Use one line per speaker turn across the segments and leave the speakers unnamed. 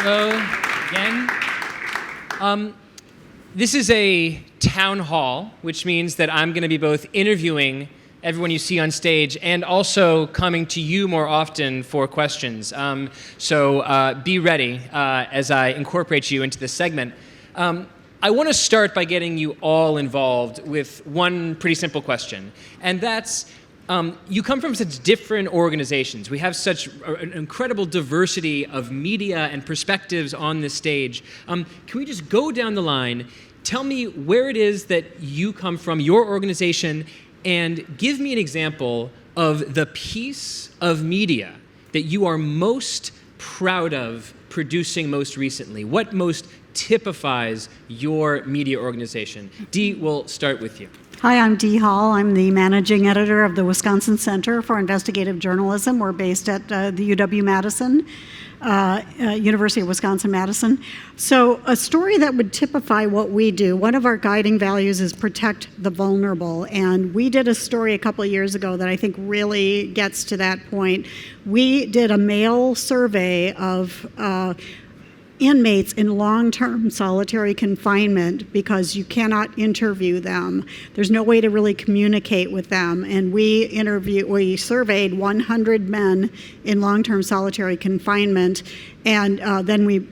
Hello again. This is a town hall, which means that I'm going to be both interviewing everyone you see on stage and also coming to you more often for questions. So be ready as I incorporate you into this segment. I want to start by getting you all involved with one pretty simple question, and that's, you come from such different organizations. We have such an incredible diversity of media and perspectives on this stage. Can we just go down the line? Tell me where it is that you come from, your organization, and give me an example of the piece of media that you are most proud of producing most recently. What most typifies your media organization? Dee, we'll start with you.
Hi, I'm Dee Hall. I'm the managing editor of the Wisconsin Center for Investigative Journalism. We're based at the UW-Madison, University of Wisconsin-Madison. So a story that would typify what we do, one of our guiding values is protect the vulnerable. And we did a story a couple of years ago that I think really gets to that point. We did a mail survey of inmates in long-term solitary confinement because you cannot interview them. There's no way to really communicate with them. And we surveyed 100 men in long-term solitary confinement, and then we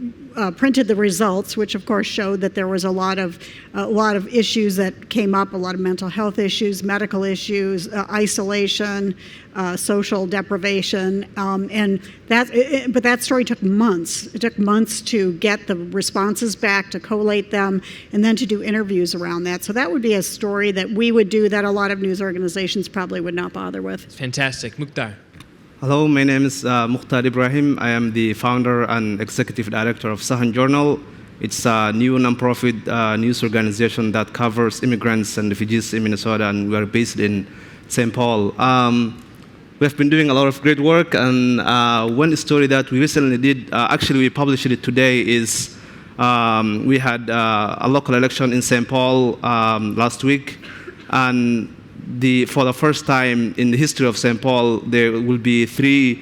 printed the results, which of course showed that there was a lot of issues that came up, a lot of mental health issues, medical issues, isolation, social deprivation, but that story took months. It took months to get the responses back, to collate them, and then to do interviews around that. So that would be a story that we would do that a lot of news organizations probably would not bother with.
Fantastic. Mukhtar.
Hello, my name is Mukhtar Ibrahim. I am the founder and executive director of Sahan Journal. It's a new nonprofit news organization that covers immigrants and refugees in Minnesota, and we are based in St. Paul. We've been doing a lot of great work, and one story that we recently did, actually we published it today, is we had a local election in St. Paul last week, and for the first time in the history of St. Paul, there will be 3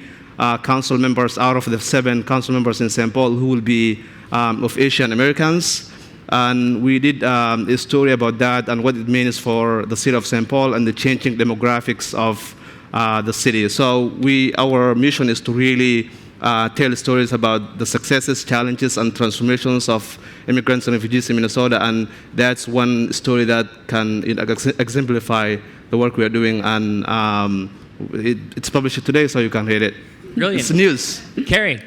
council members out of the 7 council members in St. Paul who will be of Asian Americans. And we did a story about that and what it means for the city of St. Paul and the changing demographics of the city. So our mission is to really tell stories about the successes, challenges, and transformations of immigrants and refugees in Minnesota, and that's one story that can exemplify the work we are doing, and it's published today, so you can read it.
Brilliant.
It's news.
Kari.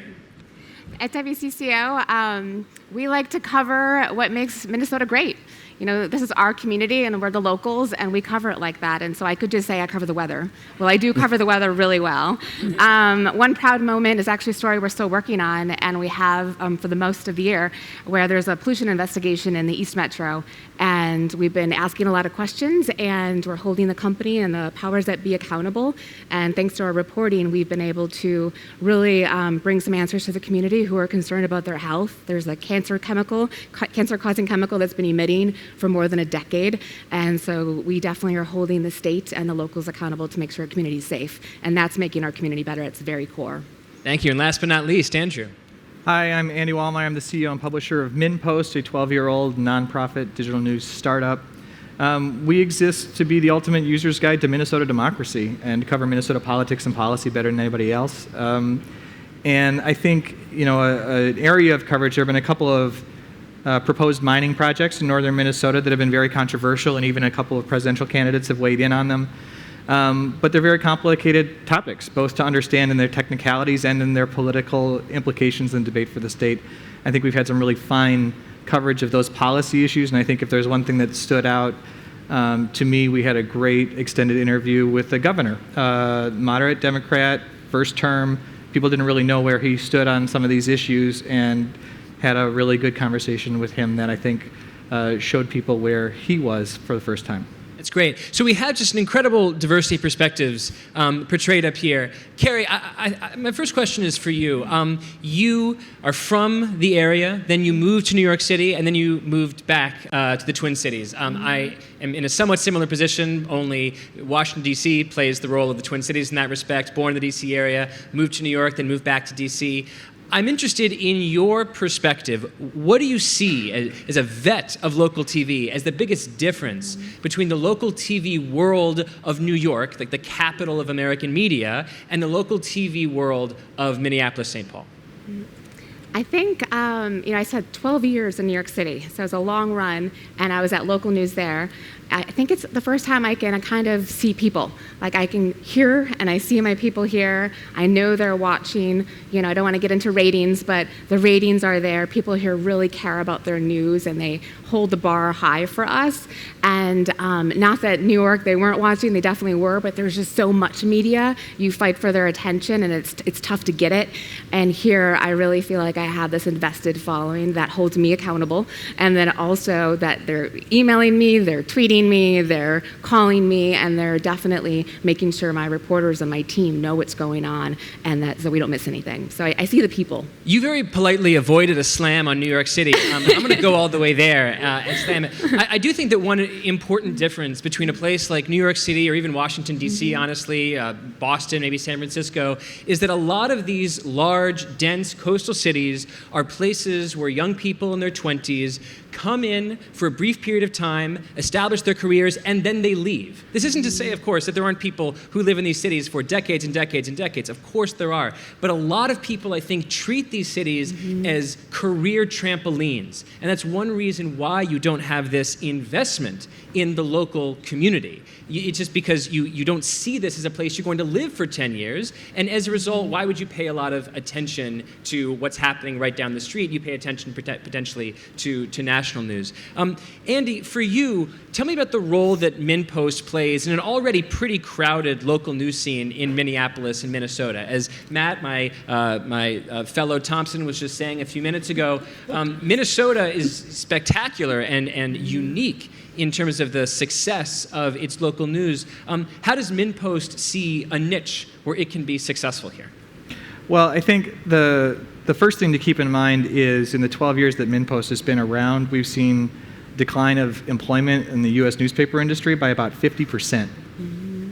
At WCCO, we like to cover what makes Minnesota great. You know, this is our community, and we're the locals, and we cover it like that. And so I could just say I cover the weather. Well, I do cover the weather really well. One proud moment is actually a story we're still working on, and we have for the most of the year, where there's a pollution investigation in the East Metro. And we've been asking a lot of questions, and we're holding the company and the powers that be accountable. And thanks to our reporting, we've been able to really bring some answers to the community who are concerned about their health. There's a cancer-causing chemical that's been emitting for more than a decade. And so we definitely are holding the state and the locals accountable to make sure our community is safe. And that's making our community better at its very core.
Thank you. And last but not least, Andrew.
Hi, I'm Andy Wallmeyer. I'm the CEO and publisher of MinnPost, a 12-year-old nonprofit digital news startup. We exist to be the ultimate user's guide to Minnesota democracy and cover Minnesota politics and policy better than anybody else. And I think, an area of coverage, there have been a couple of proposed mining projects in northern Minnesota that have been very controversial, and even a couple of presidential candidates have weighed in on them. But they're very complicated topics, both to understand in their technicalities and in their political implications and debate for the state. I think we've had some really fine coverage of those policy issues, and I think if there's one thing that stood out to me, we had a great extended interview with the governor, moderate Democrat, first term. People didn't really know where he stood on some of these issues, and had a really good conversation with him that I think showed people where he was for the first time.
That's great. So we have just an incredible diversity of perspectives portrayed up here. Kari, my first question is for you. You are from the area, then you moved to New York City, and then you moved back to the Twin Cities. I am in a somewhat similar position, only Washington, D.C. plays the role of the Twin Cities in that respect. Born in the D.C. area, moved to New York, then moved back to D.C. I'm interested in your perspective. What do you see as a vet of local TV as the biggest difference between the local TV world of New York, like the capital of American media, and the local TV world of Minneapolis, St. Paul?
I think, I spent 12 years in New York City, so it was a long run, and I was at local news there. I think it's the first time I can kind of see people. Like I can hear and I see my people here. I know they're watching. I don't want to get into ratings, but the ratings are there. People here really care about their news and they hold the bar high for us. And not that New York, they weren't watching, they definitely were, but there's just so much media. You fight for their attention and it's tough to get it. And here I really feel like I have this invested following that holds me accountable. And then also that they're emailing me, they're tweeting me, they're calling me, and they're definitely making sure my reporters and my team know what's going on and that so we don't miss anything. So I see the people.
You very politely avoided a slam on New York City. I'm going to go all the way there and slam it. I do think that one important difference between a place like New York City or even Washington, D.C., honestly, Boston, maybe San Francisco, is that a lot of these large, dense coastal cities are places where young people in their 20s come in for a brief period of time, establish their careers, and then they leave. This isn't to say, of course, that there aren't people who live in these cities for decades and decades and decades. Of course there are. But a lot of people, I think, treat these cities as career trampolines. And that's one reason why you don't have this investment in the local community. It's just because you don't see this as a place you're going to live for 10 years. And as a result, why would you pay a lot of attention to what's happening right down the street? You pay attention potentially to national news. Andy, for you, tell me about the role that MinnPost plays in an already pretty crowded local news scene in Minneapolis and Minnesota. As Matt, my fellow Thompson, was just saying a few minutes ago, Minnesota is spectacular and unique in terms of the success of its local news. How does MinnPost see a niche where it can be successful here?
Well, I think the first thing to keep in mind is in the 12 years that MinnPost has been around, we've seen decline of employment in the U.S. newspaper industry by about 50%.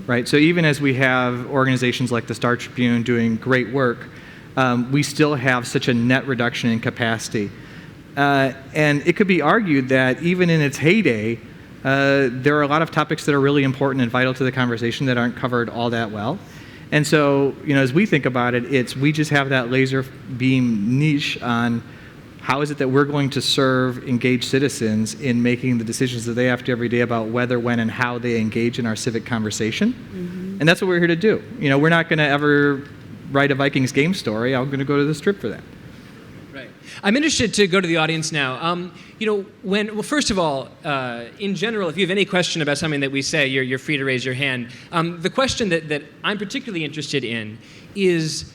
Right? So even as we have organizations like the Star Tribune doing great work, we still have such a net reduction in capacity. And it could be argued that even in its heyday, there are a lot of topics that are really important and vital to the conversation that aren't covered all that well. And so, as we think about it, we just have that laser beam niche on how is it that we're going to serve engaged citizens in making the decisions that they have to every day about whether, when, and how they engage in our civic conversation. And that's what we're here to do. We're not going to ever write a Vikings game story. I'm going to go to the Strip for that.
Right. I'm interested to go to the audience now. First of all, in general, if you have any question about something that we say, you're free to raise your hand. The question that I'm particularly interested in is,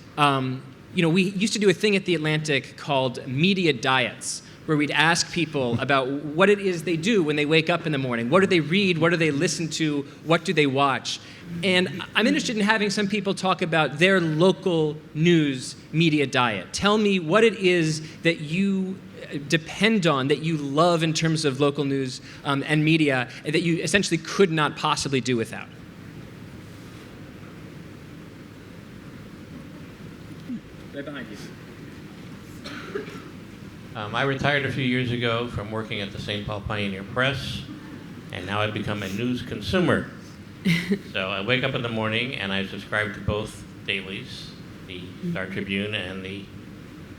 we used to do a thing at The Atlantic called media diets, where we'd ask people about what it is they do when they wake up in the morning. What do they read? What do they listen to? What do they watch? And I'm interested in having some people talk about their local news media diet. Tell me what it is that you depend on, that you love in terms of local news and media, that you essentially could not possibly do without. Right behind you.
I retired a few years ago from working at the St. Paul Pioneer Press, and now I've become a news consumer. So I wake up in the morning and I subscribe to both dailies, the Star Tribune and the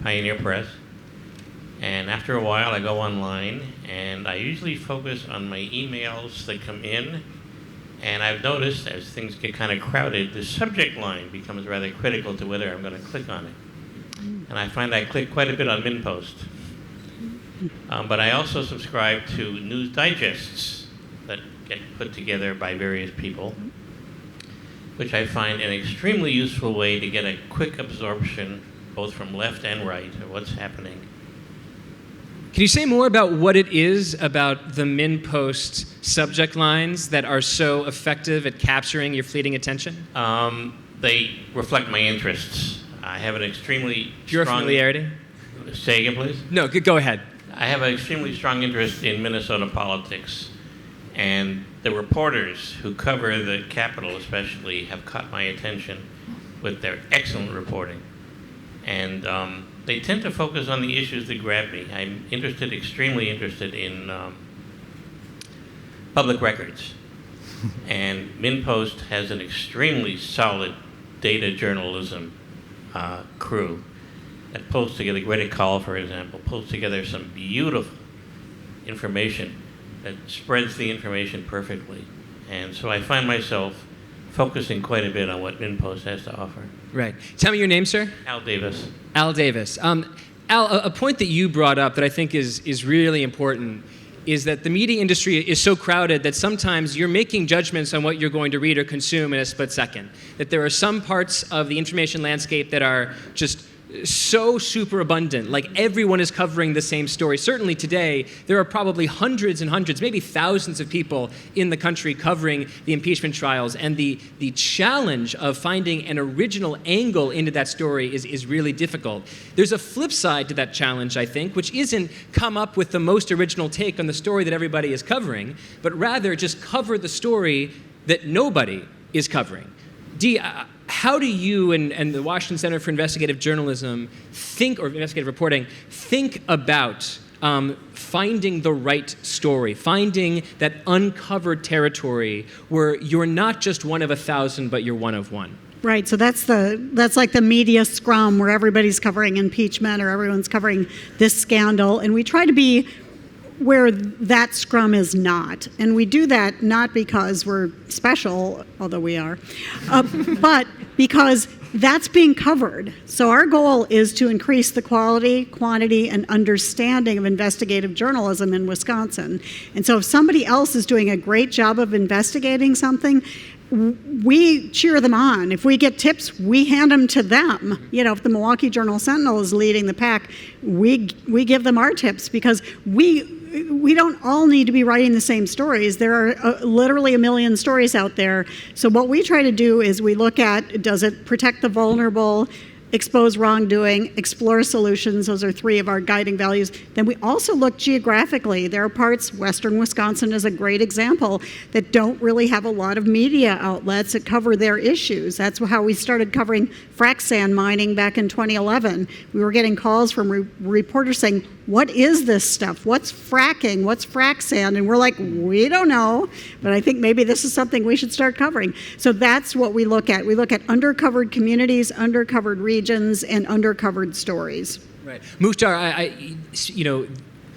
Pioneer Press. And after a while, I go online, and I usually focus on my emails that come in. And I've noticed, as things get kind of crowded, the subject line becomes rather critical to whether I'm going to click on it. And I find I click quite a bit on MinnPost. But I also subscribe to news digests that get put together by various people, which I find an extremely useful way to get a quick absorption, both from left and right, of what's happening.
Can you say more about what it is about the MinnPost subject lines that are so effective at capturing your fleeting attention?
They reflect my interests. I have an extremely
Pure
strong...
familiarity?
Say again, please?
No, go ahead.
I have an extremely strong interest in Minnesota politics, and the reporters who cover the Capitol especially have caught my attention with their excellent reporting. And they tend to focus on the issues that grab me. I'm extremely interested in public records. And MinnPost has an extremely solid data journalism crew that pulls together, Greta Call, for example, pulls together some beautiful information that spreads the information perfectly. And so I find myself focusing quite a bit on what MinnPost has to offer.
Right. Tell me your name, sir.
Al Davis.
Al Davis. Al, a point that you brought up that I think is really important is that the media industry is so crowded that sometimes you're making judgments on what you're going to read or consume in a split second. That there are some parts of the information landscape that are just so super abundant, like everyone is covering the same story. Certainly today, there are probably hundreds and hundreds, maybe thousands of people in the country covering the impeachment trials, and the challenge of finding an original angle into that story is really difficult. There's a flip side to that challenge, I think, which isn't come up with the most original take on the story that everybody is covering, but rather just cover the story that nobody is covering. Dee, how do you and the Washington Center for Investigative Journalism or investigative reporting, think about finding the right story, finding that uncovered territory where you're not just one of 1,000, but you're one of one?
Right, so that's like the media scrum where everybody's covering impeachment or everyone's covering this scandal, and we try to be where that scrum is not. And we do that not because we're special, although we are, but because that's being covered. So our goal is to increase the quality, quantity, and understanding of investigative journalism in Wisconsin. And so if somebody else is doing a great job of investigating something, we cheer them on. If we get tips, we hand them to them. You know, if the Milwaukee Journal-Sentinel is leading the pack, we give them our tips because we don't all need to be writing the same stories. There are literally 1 million stories out there. So what we try to do is we look at, does it protect the vulnerable, expose wrongdoing, explore solutions. Those are 3 of our guiding values. Then we also look geographically. There are parts, western Wisconsin is a great example, that don't really have a lot of media outlets that cover their issues. That's how we started covering frac sand mining back in 2011. We were getting calls from reporters saying, what is this stuff? What's fracking? What's frac sand? And we're like, we don't know, but I think maybe this is something we should start covering. So that's what we look at. We look at undercovered communities, undercovered regions, and undercovered stories.
Right. Mukhtar,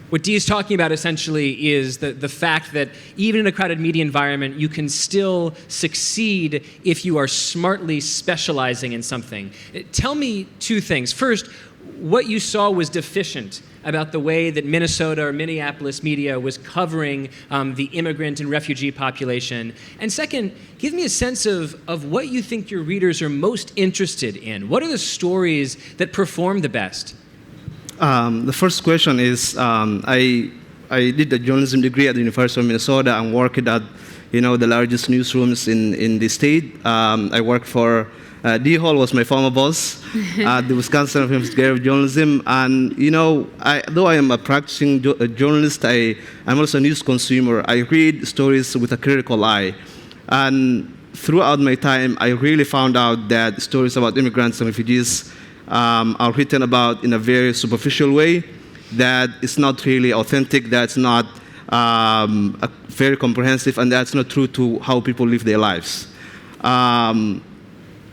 what Dee is talking about essentially is the fact that even in a crowded media environment, you can still succeed if you are smartly specializing in something. Tell me 2 things. First, what you saw was deficient about the way that Minnesota or Minneapolis media was covering the immigrant and refugee population. And second, give me a sense of what you think your readers are most interested in. What are the stories that perform the best?
The first question is, I did a journalism degree at the University of Minnesota and worked at, the largest newsrooms in the state. I worked for D. Hall was my former boss at the Wisconsin Center for Investigative Journalism. And, though I am a practicing journalist, I'm also a news consumer. I read stories with a critical eye. And throughout my time, I really found out that stories about immigrants and refugees are written about in a very superficial way, that is not really authentic, that's not very comprehensive, and that's not true to how people live their lives.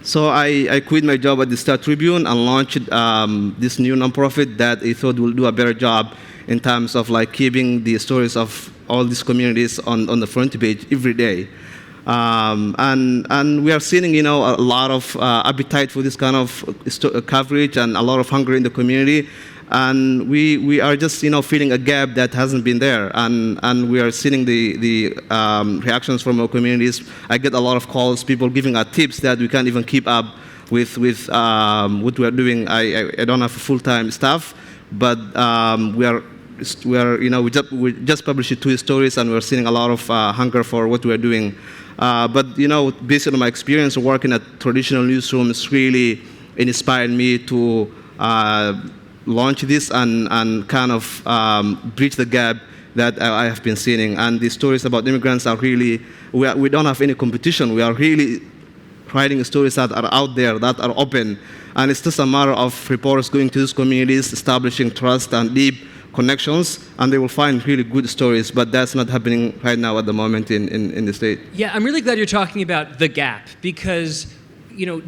So I quit my job at the Star Tribune and launched this new nonprofit that I thought will do a better job in terms of keeping the stories of all these communities on the front page every day. And we are seeing, a lot of appetite for this kind of coverage and a lot of hunger in the community. And we are just, filling a gap that hasn't been there. And we are seeing the reactions from our communities. I get a lot of calls, people giving us tips that we can't even keep up with what we are doing. I don't have full-time staff, but we just published 2 stories, and we're seeing a lot of hunger for what we are doing. But based on my experience working at traditional newsrooms, really inspired me to launch this and kind of bridge the gap that I have been seeing. And the stories about immigrants are really, we don't have any competition. We are really writing stories that are out there, that are open. And it's just a matter of reporters going to these communities, establishing trust and deep connections, and they will find really good stories. But that's not happening right now at the moment in the state.
Yeah, I'm really glad you're talking about the gap, because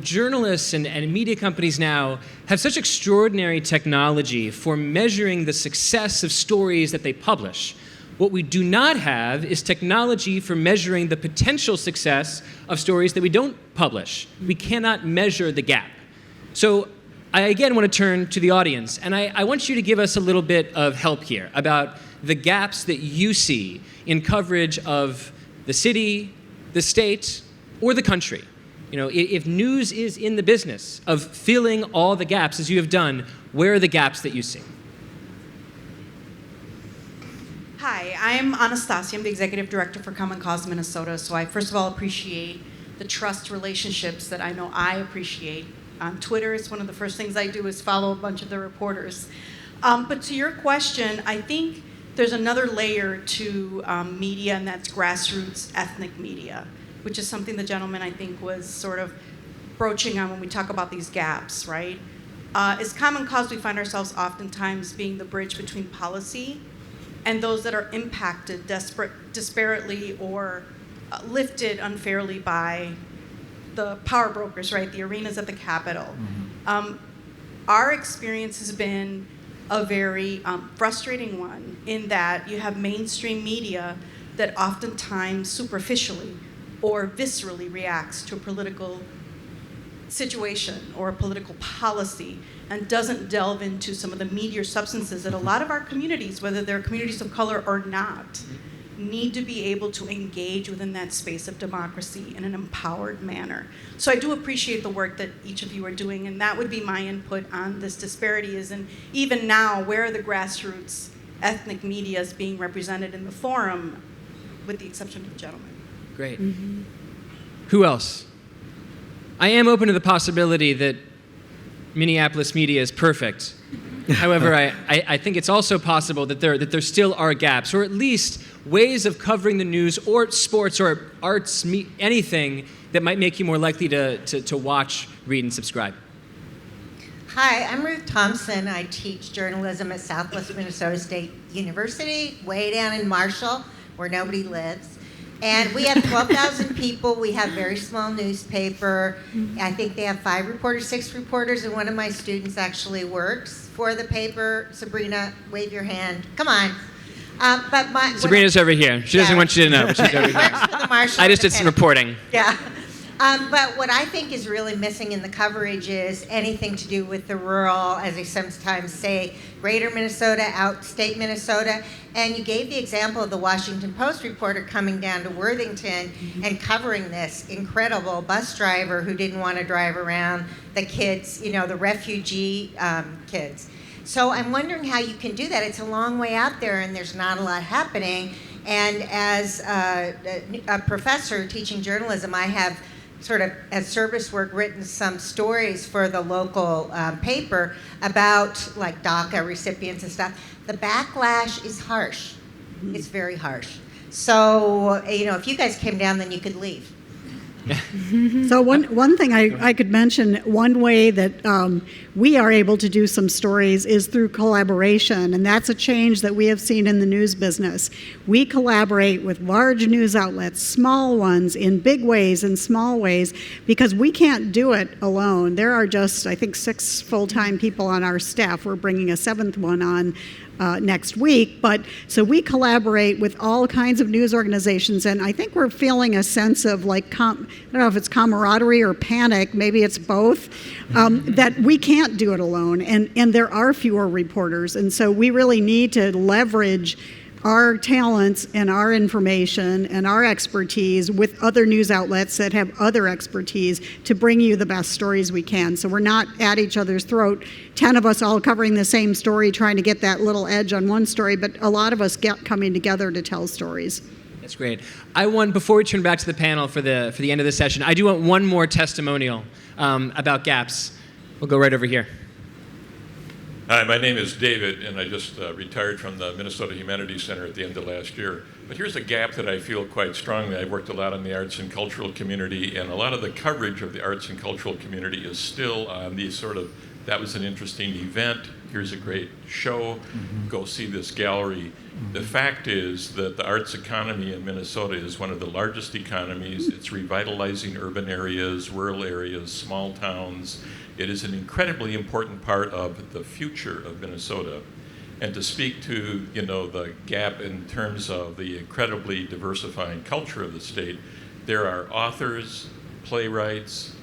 journalists and media companies now have such extraordinary technology for measuring the success of stories that they publish. What we do not have is technology for measuring the potential success of stories that we don't publish. We cannot measure the gap. So I again want to turn to the audience, and I want you to give us a little bit of help here about the gaps that you see in coverage of the city, the state, or the country. If news is in the business of filling all the gaps, as you have done, where are the gaps that you see?
Hi, I'm Anastasia. I'm the Executive Director for Common Cause Minnesota. So I first of all appreciate the trust relationships that I know I appreciate. On Twitter, it's one of the first things I do is follow a bunch of the reporters. But to your question, I think there's another layer to media, and that's grassroots ethnic media, which is something the gentleman, I think, was sort of broaching on when we talk about these gaps, right? As Common Cause, we find ourselves oftentimes being the bridge between policy and those that are impacted disparately or lifted unfairly by the power brokers, right? The arenas at the Capitol. Mm-hmm. Our experience has been a very frustrating one in that you have mainstream media that oftentimes superficially or viscerally reacts to a political situation or a political policy and doesn't delve into some of the meatier substances that a lot of our communities, whether they're communities of color or not, need to be able to engage within that space of democracy in an empowered manner. So I do appreciate the work that each of you are doing, and that would be my input on this disparity is, and even now, where are the grassroots ethnic medias being represented in the forum, with the exception of the gentleman?
Great. Mm-hmm. Who else? I am open to the possibility that Minneapolis media is perfect. However, I think it's also possible that there still are gaps, or at least ways of covering the news or sports or arts, anything that might make you more likely to watch, read, and subscribe.
Hi, I'm Ruth Thompson. I teach journalism at Southwest Minnesota State University, way down in Marshall, where nobody lives. And we have 12,000 people. We have a very small newspaper. I think they have 5 reporters, 6 reporters, and one of my students actually works for the paper. Sabrina, wave your hand. Come on.
Sabrina's over here. She doesn't want you to know, but she's over here.
Works for the Marshall
I just did some reporting.
Yeah. But what I think is really missing in the coverage is anything to do with the rural, as they sometimes say, greater Minnesota, outstate Minnesota. And you gave the example of the Washington Post reporter coming down to Worthington and covering this incredible bus driver who didn't want to drive around the kids, the refugee kids. So I'm wondering how you can do that. It's a long way out there and there's not a lot happening. And as a professor teaching journalism, I have sort of as service work written some stories for the local paper about like DACA recipients and stuff. The backlash is harsh. It's very harsh. So, if you guys came down, then you could leave.
So one thing I could mention, one way that we are able to do some stories is through collaboration, and that's a change that we have seen in the news business. We collaborate with large news outlets, small ones, in big ways and small ways, because we can't do it alone. There are just, I think, 6 full-time people on our staff. We're bringing a 7th one on next week. But so we collaborate with all kinds of news organizations, and I think we're feeling a sense of I don't know if it's camaraderie or panic, maybe it's both, that we can't do it alone, and there are fewer reporters, and so we really need to leverage our talents and our information and our expertise with other news outlets that have other expertise to bring you the best stories we can. So we're not at each other's throat, 10 of us all covering the same story, trying to get that little edge on one story, but a lot of us coming together to tell stories.
That's great. Before we turn back to the panel for the end of the session, I do want one more testimonial about gaps. We'll go right over here.
Hi, my name is David, and I just retired from the Minnesota Humanities Center at the end of last year. But here's a gap that I feel quite strongly. I've worked a lot in the arts and cultural community, and a lot of the coverage of the arts and cultural community is still on the sort of, that was an interesting event, here's a great show, go see this gallery. The fact is that the arts economy in Minnesota is one of the largest economies. It's revitalizing urban areas, rural areas, small towns. It is an incredibly important part of the future of Minnesota. And to speak to, the gap in terms of the incredibly diversifying culture of the state, there are authors, playwrights,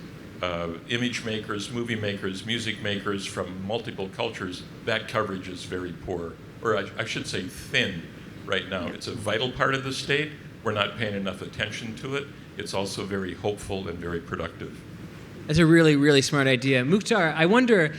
image makers, movie makers, music makers from multiple cultures. That coverage is very poor, or I should say thin right now. It's a vital part of the state. We're not paying enough attention to it. It's also very hopeful and very productive.
That's a really, really smart idea. Mukhtar, I wonder,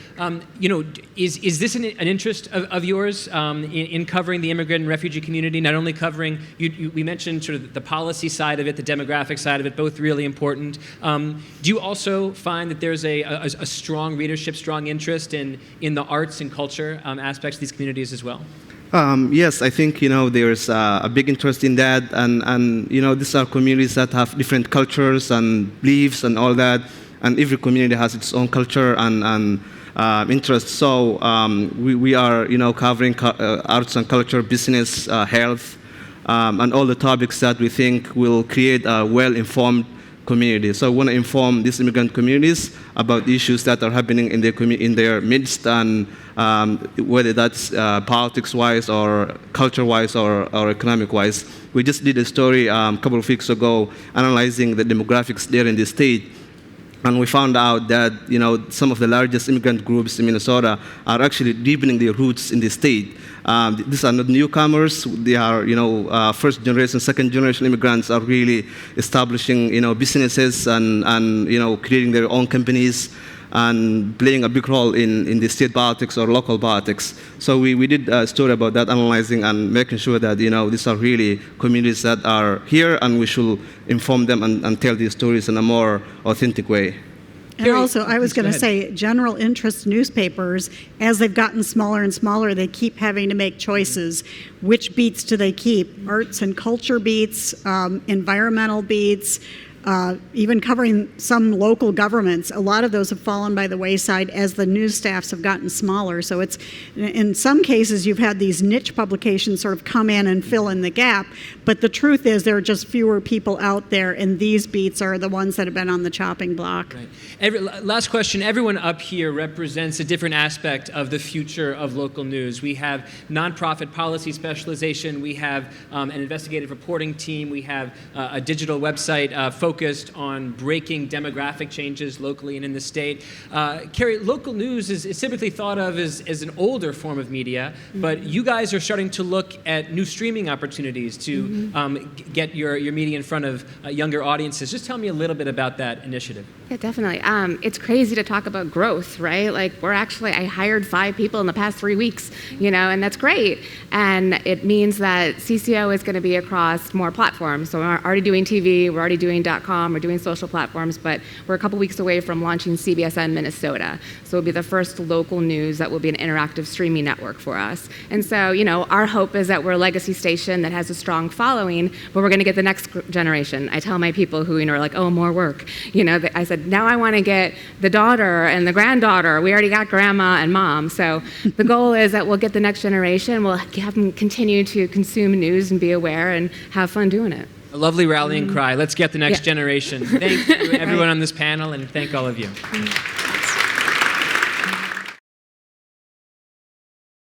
is this an interest of yours in covering the immigrant and refugee community, not only covering, we mentioned sort of the policy side of it, the demographic side of it, both really important. Do you also find that there's a strong readership, strong interest in the arts and culture aspects of these communities as well?
Yes, I think there's a big interest in that, and these are communities that have different cultures and beliefs and all that. And every community has its own culture and interests. So we are, covering arts and culture, business, health, and all the topics that we think will create a well-informed community. So we want to inform these immigrant communities about issues that are happening in their midst, and whether that's politics-wise or culture-wise or economic-wise. We just did a story a couple of weeks ago analyzing the demographics there in the state. And we found out that some of the largest immigrant groups in Minnesota are actually deepening their roots in the state. These are not newcomers. They are first generation, second generation immigrants are really establishing businesses and creating their own companies and playing a big role in the state politics or local politics. So we did a story about that, analyzing and making sure that these are really communities that are here, and we should inform them and tell these stories in a more authentic way.
And also, I was going to say, general interest newspapers, as they've gotten smaller and smaller, they keep having to make choices. Which beats do they keep? Arts and culture beats, environmental beats, even covering some local governments. A lot of those have fallen by the wayside as the news staffs have gotten smaller. So it's, in some cases, you've had these niche publications sort of come in and fill in the gap. But the truth is there are just fewer people out there, and these beats are the ones that have been on the chopping block.
Right. Last question. Everyone up here represents a different aspect of the future of local news. We have nonprofit policy specialization. We have an investigative reporting team. We have a digital website focused on breaking demographic changes locally and in the state. Kari, local news is typically thought of as an older form of media, but you guys are starting to look at new streaming opportunities to get your media in front of younger audiences. Just tell me a little bit about that initiative.
Yeah, definitely. It's crazy to talk about growth, right? Like I hired 5 people in the past 3 weeks, and that's great. And it means that CCO is going to be across more platforms. So we're already doing TV, we're already doing .com, we're doing social platforms, but we're a couple weeks away from launching CBSN Minnesota. So it'll be the first local news that will be an interactive streaming network for us. And so, our hope is that we're a legacy station that has a strong following, but we're going to get the next generation. I tell my people who, are like, oh, more work. I said, now I want to get the daughter and the granddaughter. We already got grandma and mom. So the goal is that we'll get the next generation. We'll have them continue to consume news and be aware and have fun doing it.
A lovely rallying cry. Let's get the next generation. Thank you, everyone on this panel, and thank all of you.